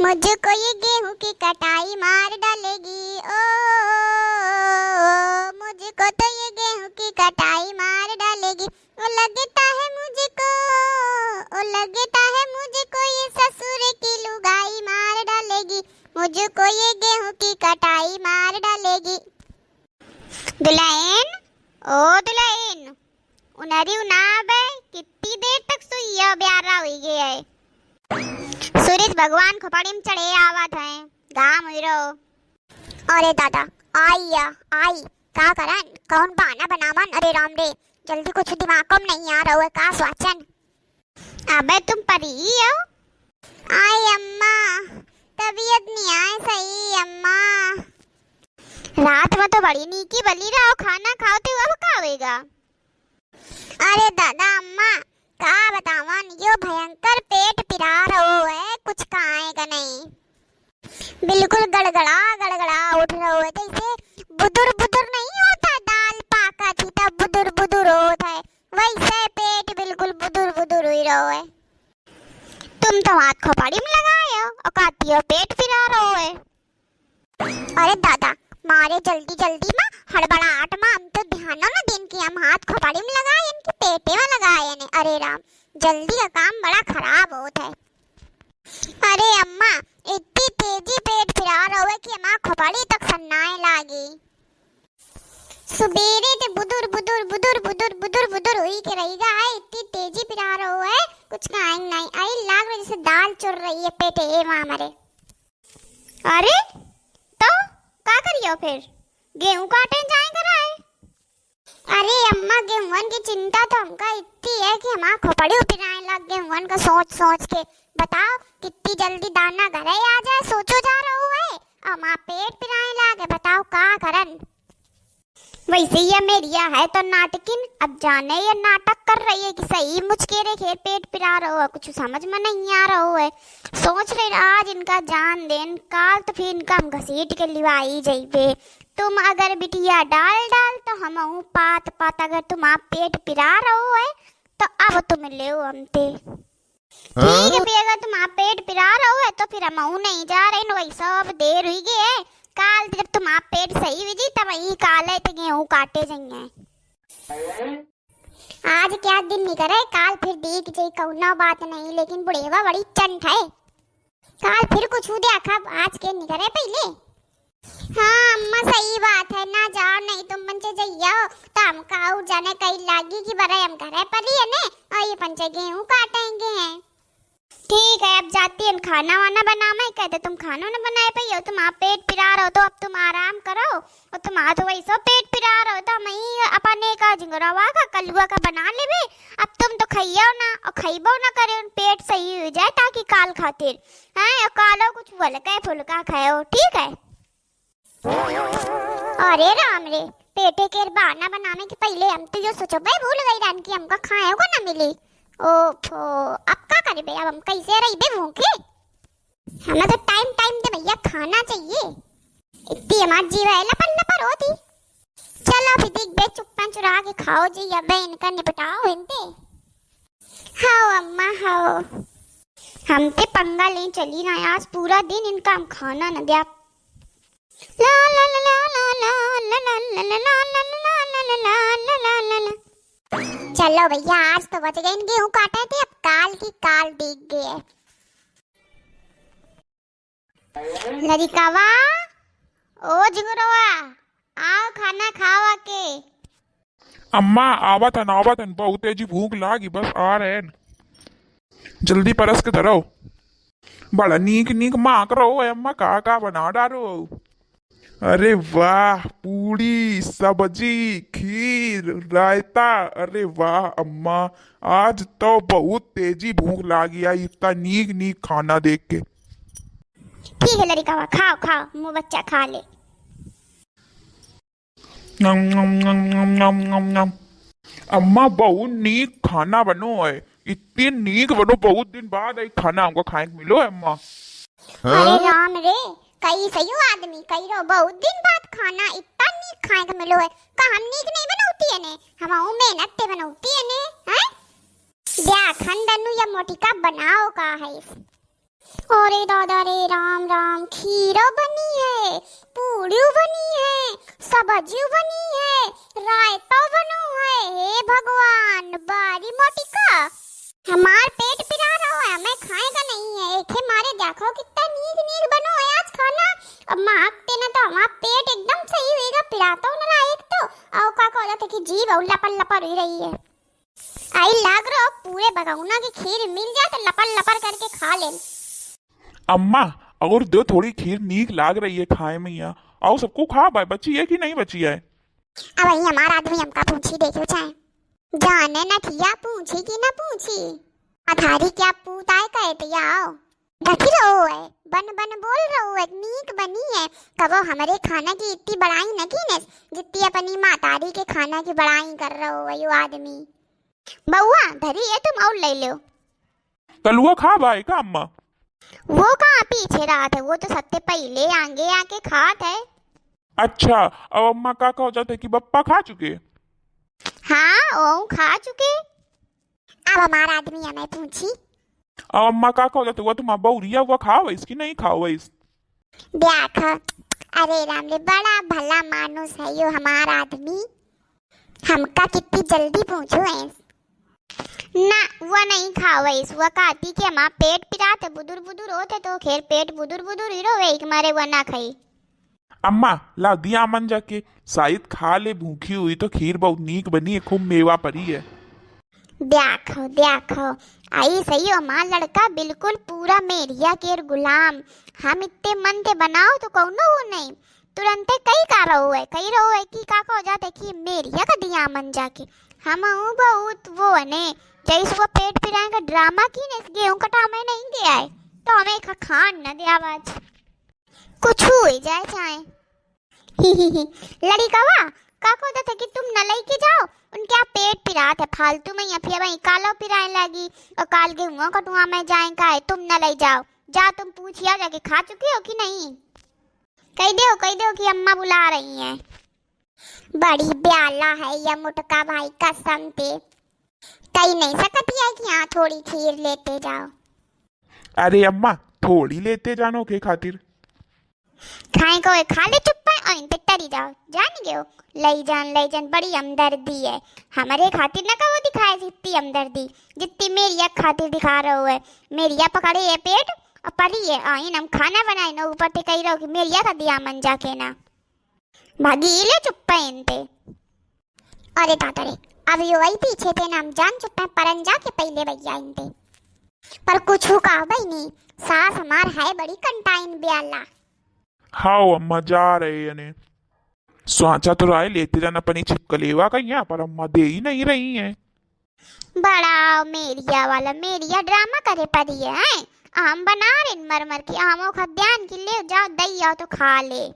मुझको ये गेहूं की कटाई मार डालेगी ओ, मुझको तो ये गेहूं की कटाई मार डालेगी। ओ लगता है मुझको, ओ लगता है मुझको ये ससुर की लुगाई मार डालेगी। मुझको ये गेहूं की कटाई मार डालेगी। दुल्हन, ओ दुल्हन, उनरी उनाब है, कितनी देर तक सुइया ब्यारा हुई गया है। सूरज भगवान खोपड़ी में चढ़े आवत है, गाम हुई रहो। अरे दादा आई का करन, कौन बहाना बनावन। अरे राम रे, जल्दी कुछ दिमाग में नहीं आ रहा है का स्वाचन। अबे तुम परी हो। आई अम्मा, तबीयत नहीं आए सही अम्मा। रात में तो बड़ी नीकी बली रहो, खाना खाते हुआ खावेगा। अरे दादा अम्मा का बतावन, यो भयंकर पेट पिरा रहो है, कुछ खाएगा नहीं। बिल्कुल गड़गड़ा उठ रहो है, जैसे बुदुर बुदुर नहीं होता, दाल पाका थी तब बुदुर बुदुर होता है, वैसे पेट बिल्कुल बुदुर बुदुर हुई रहो है। तुम तो हाथ खोपड़ी में लगाए हो और कहती हो पेट पिरा रहो है। अरे दादा मारे जल्दी जल्दी में हड़बड़ाहट में हम तो ध्यान न दिन की हम हाथ खोपड़ी में लगाए इनके पेटे में लगाए ने। अरे राम, जल्दी का काम बड़ा खराब होता है। अरे अम्मा इतनी तेजी पेट फिरा रहो है कि अम्मा खोपड़ी तक सन्नाए लागी। सुबेरे ते बुदुर बुदुर बुदुर बुदुर बुदुर बुदुर हुई के रहेगा है, इतनी तेजी पिरा रहो है, कुछ खाएंगे नहीं। आई लाग रही जैसे दाल चुर रही है पेटे में हमारे। अरे तो का करियो फिर, गेहूं काटे जाए कराए। अरे अम्मा गेहूं की चिंता तो हमका इतनी है कि हमारा खोपड़ी पिराने लग गेहूं का सोच सोच के। बताओ कितनी जल्दी दाना घरे आ जाए सोचो जा रहा है, हमारा पेट पिराने लगे। बताओ का करन। वैसे ये मेरिया है तो नाटकिन, अब जाने ये नाटक कर रही है कि सही मुझकेरे खेर पेट पिरा रहा है, कुछ समझ में नहीं आ रहा है। सोच रहे आज इनका जान देन, काल तो फिर इनका हम घसीट के लिवाई जाइबे। तुम अगर बिटिया डाल डाल तो हम पात पात, अगर तुम आप पेट पिरा रहो है तो अब तुम ले हमते। ठीक है अगर तुम आप पेट पिरा रहो है तो फिर हम नहीं जा रहे न, वही सब देर हुई गई है। काल जब तुम आप पेट सही हुई तब वही काले थे गेहूं काटे जाइए। आज क्या दिन नहीं करे, काल फिर देख जाई कौना बात नहीं, लेकिन बुढ़ेवा बड़ी चंट है। काल फिर कुछ देखा, आज के नहीं करे पहले। हाँ अम्मा सही बात है, ना जाओ नहीं तुम पंचे जाइयो तो हम काऊ जाने कहीं लागी कि बड़ा हम घरे पड़ी है ने, और ये पंचे गेहूं काटेंगे हैं। ठीक है अब जाती है, खाना वाना बनाना है। कहते तुम खाना ना बनाए पे हो, तुम आप पेट पिरा रहे हो तो अब तुम आराम करो, और तुम आज वैसा पेट पिरा रहे हो तो मैं अपने का झिंगुरवा का कलुआ का बना लेबे। अब तुम तो खाइयो ना और खाइबो ना करे, पेट सही हो जाए ताकि काल खातिर हैं, और कालो कुछ हल्का फुल्का खाओ, ठीक है। अरे राम रे, पेटे के बहाना बनाने के पहले हम तो ये सोचो भाई भूल गई रान की हमका खाएगा ना मिली। ओफो अब का करे भैया, हम कैसे रही बे भूखे। हमें तो टाइम टाइम दे भैया खाना चाहिए, इतनी हमारी जीव है लपन लपर होती। चलो फिर देख बे चुप्पा चुरा के खाओ जी, अब इनका निपटाओ इनते। हाँ अम्मा हाँ, हम ते पंगा ले चली ना आज पूरा दिन इनका हम खाना न दिया। ला ला ला ला ला ला ला ला ला ला ला ला ला ला ला। चलो भैया आज तो बच गए, गेहूं काटे थे, अब काल की काल दिख गए। लड़िकावा ओ जिगुरवा आओ खाना खावा के। अम्मा आवत हन बहुत तेजी भूख लागी, बस आ रहे हैं। जल्दी परस के धरो, बड़ा नीक नीक माक रहो है अम्मा, का बना डालो। अरे वाह, पूड़ी सब्जी खीर रायता, अरे वाह अम्मा आज तो बहुत तेजी भूख लागी आई इतना नीक नीक खाना देख के। ठीक है लड़का खाओ खाओ, मुँह बच्चा खा ले। नम नम नम नम नम नम नम। अम्मा बहुत नीक खाना बनो है, इतनी नीक बनो, बहुत दिन बाद एक खाना हमको खाए को मिलो है अम्मा। अरे राम रे, कई सही आदमी कई रो बहुत दिन बाद खाना इतना नीक खाए को मिलो है। का हम नीक नहीं बनौती है ने, हम मेहनत ते बनौती है ने हैं। या खंडनु या मोटिका बनाओ का है। अरे दादा रे, राम राम, खीरा बनी है, पूड़ी बनी है, सब्जी बनी है, रायता बनो है। हे भगवान, बारी मोटी का हमार पेट पिरा रहा है, मैं खाएगा नहीं है। एक ही मारे देखो कितना नीक नीक बनो है आज खाना। अब मांगते ना तो हमारा पेट एकदम सही होएगा, पिराता हूँ ना एक तो आओ का कहला थे कि जीभ और लपड़ लपड़ हो रही है। आई लाग रहा पूरे भगौना की खीर मिल जाए तो लपड़ लपड़ करके खा ले। अम्मा अगर दो थोड़ी खीर नीक लाग रही है खाए में या आओ सबको खा भाई, बची है कि नहीं बची है? अब वही हमारा आदमी हमका पूछी देखो चाहे जाने न थिया पूछी कि न पूछी अधारी क्या पूताए कहे तो आओ ढकी रहो है, बन बन बोल रहो है, नीक बनी है। कबो हमारे खाना की इतनी बड़ाई न की ने जितनी अपनी मातारी के खाना की बड़ाई कर रहो है यो आदमी। बउआ धरी है तुम और ले लो। कलुआ खा भाई का अम्मा? वो कहाँ पीछे रहा था, वो तो सबसे पहले आगे आके खात है। अच्छा अब अम्मा का हो जाता है कि बप्पा खा चुके? हाँ वो खा चुके। अब हमारा आदमी हमें पूछी अब अम्मा का हो जाता है, वो तुम्हारा बहुरिया हुआ खा वैस कि नहीं खा वैस? देख अरे राम रे, बड़ा भला मानुस है यो हमारा आदमी, हमका कितनी जल्दी पूछो है ना। वो नहीं खावैस, वो कहती कि हमारा पेट पिराते बुदुर बुदुर होते तो खेर पेट बुदुर बुदुर ही रोवे कि मारे वो ना खाई। अम्मा ला दिया मन जाके शायद खा ले, भूखी हुई तो खीर बहुत नीक बनी है, खूब मेवा परी है। देखो देखो आई सही हो, हमारा लड़का बिल्कुल पूरा मेरिया के गुलाम। हम इतने मन से बनाओ तो कौनो वो नहीं तुरंते कई रहो है कि काका हो जाते कि मेरिया का दिया मन जाके हम बहुत वो ने जैसे वो पेट पिराएगा ड्रामा की ने गेहूं कटा में नहीं गया है तो हमें खान न दे आवाज कुछ हो जाए चाहे। लड़ीकावा काको होता कि तुम न लेके जाओ उनके आप पेट पिराते फालतू में या फिर वही कालो पिराए लगी और काल गेहूं कटुआ में जाएगा है, तुम न ले जाओ। जा तुम पूछिया जाके खा चुके हो कि नहीं, कह दो कि अम्मा बुला रही हैं। बड़ी ब्याला है या मुटका भाई कसम पे कहीं नहीं सकती है कि यहाँ थोड़ी खीर लेते जाओ। अरे अम्मा थोड़ी लेते जानो के खातिर खाए को खा ले चुप पे और इनते टरी जाओ जान गए हो। ले जान बड़ी हमदर्दी है हमारे खातिर ना कहो दिखाए जितनी हमदर्दी जितनी मेरिया खातिर दिखा रहो है। मेरिया पकड़े है पेट और परी है आइन हम खाना बनाए ना ऊपर ते कही रहो कि मेरिया का दिया मन जाके ना भागीले चुप्पा इनते। अरे दादा रे अब यो वही पीछे थे नाम जान चुप्पा परन जाके पहले भैया इनते पर कुछ का भाई नहीं सास हमार है बड़ी कंटाइन ब्याला। हाओ अम्मा जा रहे हैं स्वाचा तो राय लेते जाना अपनी छिपकलेवा का यहाँ पर अम्मा दे ही नहीं रही है। बड़ा मेरिया वाला मेरिया ड्रामा करे पड़ी है हम बना रहे मर के हमो खद्यान की ले जाओ दही आओ तो खा ले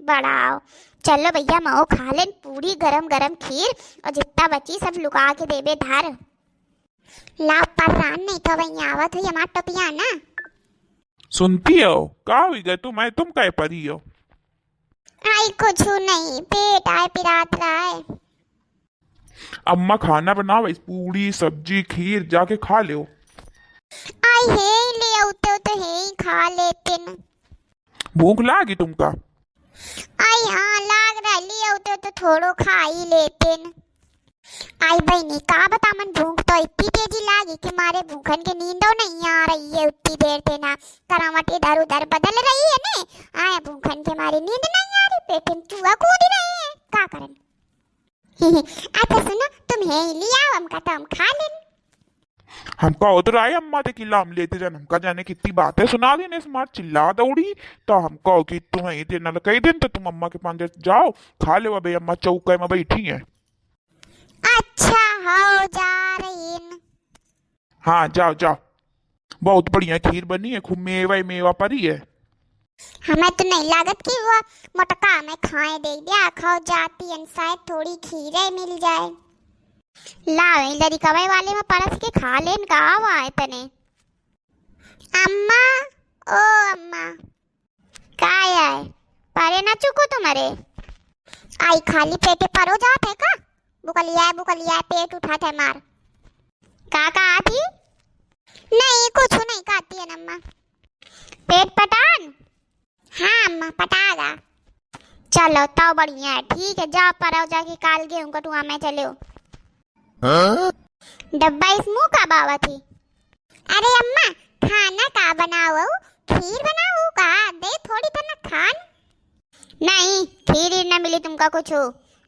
बड़ाओ। चलो भैया मो खा ले पूरी गरम गरम खीर और जितना बची सब लुका के देबे धार ला पर रान नहीं तो वही आवत हुई हमार टोपिया ना। सुनती हो का हुई गए तुम कह परी हो? आई कुछ नहीं पेट आए पिरात रहा है। अम्मा खाना बनाओ इस पूरी सब्जी खीर जाके खा लो। आई है ले आते तो है ही खा लेते न। भूख लागी तुमका? आई हाँ लाग रहा ले आते तो थोड़ो खा ही लेते न। आई बहनी का बता मन भूख तो इतनी तेजी लागी कि मारे भूखन के नींदो नहीं आ रही है उतनी देर से ना करावट इधर उधर बदल रही है ने आए भूखन के मारे नींद नहीं आ रही पेट में चूहा कूद रहे हैं का करन। अच्छा सुनो तुम है लिया हमका तो हम खा लें। हमका उधर आए अम्मा ते किला हम लेते जान हमका जाने कितनी बातें सुना देने स्मार्ट चिल्ला दौड़ी तो हमको कि तुम ही देना कई दिन तो तुम अम्मा के पास जाओ खा ले अबे अम्मा चौके में बैठी है। अच्छा हो जा रही न। हाँ जाओ जाओ बहुत बढ़िया खीर बनी है खूब मेवा ही मेवा परी है। हमें तो नहीं लागत कि वो मोटका में खाए दे दिया खाओ जाती है शायद थोड़ी खीरे मिल जाए। लावे लड़ी कवाई वाले में परस के खा लेन का आवा है तने। अम्मा ओ अम्मा काय है पारे ना चुको तुम्हारे आई खाली पेटे परो जात है का बुकलिया पेट उठाते है मार का आती नहीं कुछ नहीं खाती है अम्मा। चलो तो बढ़िया है, ठीक है, जाओ पर जाके काल गेहूं कटुआ में चलो। डब्बा इस मुंह का बावा थी। अरे अम्मा खाना का बनाओ, खीर बनाओ का, दे थोड़ी तना खान। नहीं खीर ही न मिली तुमका कुछ,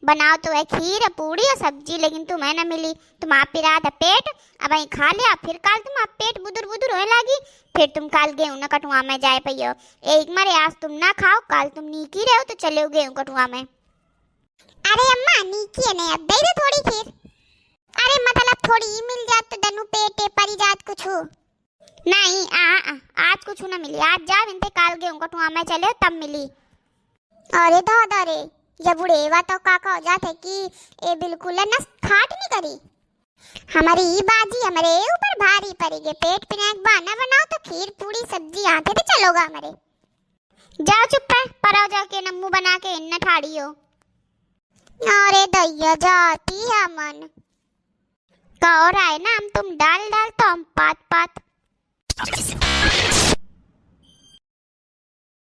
बनाओ तो है खीर पूड़ी और सब्जी, लेकिन तुम्हें न मिली। तुम आप पिरा था पेट, अब वही खा लिया, फिर काल तुम आप पेट बुदुर बुदुर होने लगी, फिर तुम काल गेहूं न कटुआ में जाए पइयो। एक मारे आज तुम ना खाओ, काल तुम नीकी रहो तो चले गेहूं कटुआ में। अरे अम्मा नीकी है नहीं, अब दे दो थोड़ी खीर। अरे मतलब थोड़ी ही मिल जात तो दनु पेटे परी जात कुछ नहीं। आज कुछ न मिली, आज जा इनते काल गेहूं कटुआ में चले तब मिली। अरे दादा रे, ये बुढ़ेवा तो काका हो जाते कि ए बिल्कुल न खाट नहीं करी। हमारी ई बाजी हमारे ऊपर भारी पड़ेगी, पेट पिनाक बहाना बनाओ तो खीर पूरी सब्जी आते तो चलोगा हमारे। जाओ चुप है, पराओ जाके नम्मू बना के इन ठाड़ी हो। अरे दैया जाती है मन कहो रहा है ना, हम तुम डाल डाल तो हम पात पात।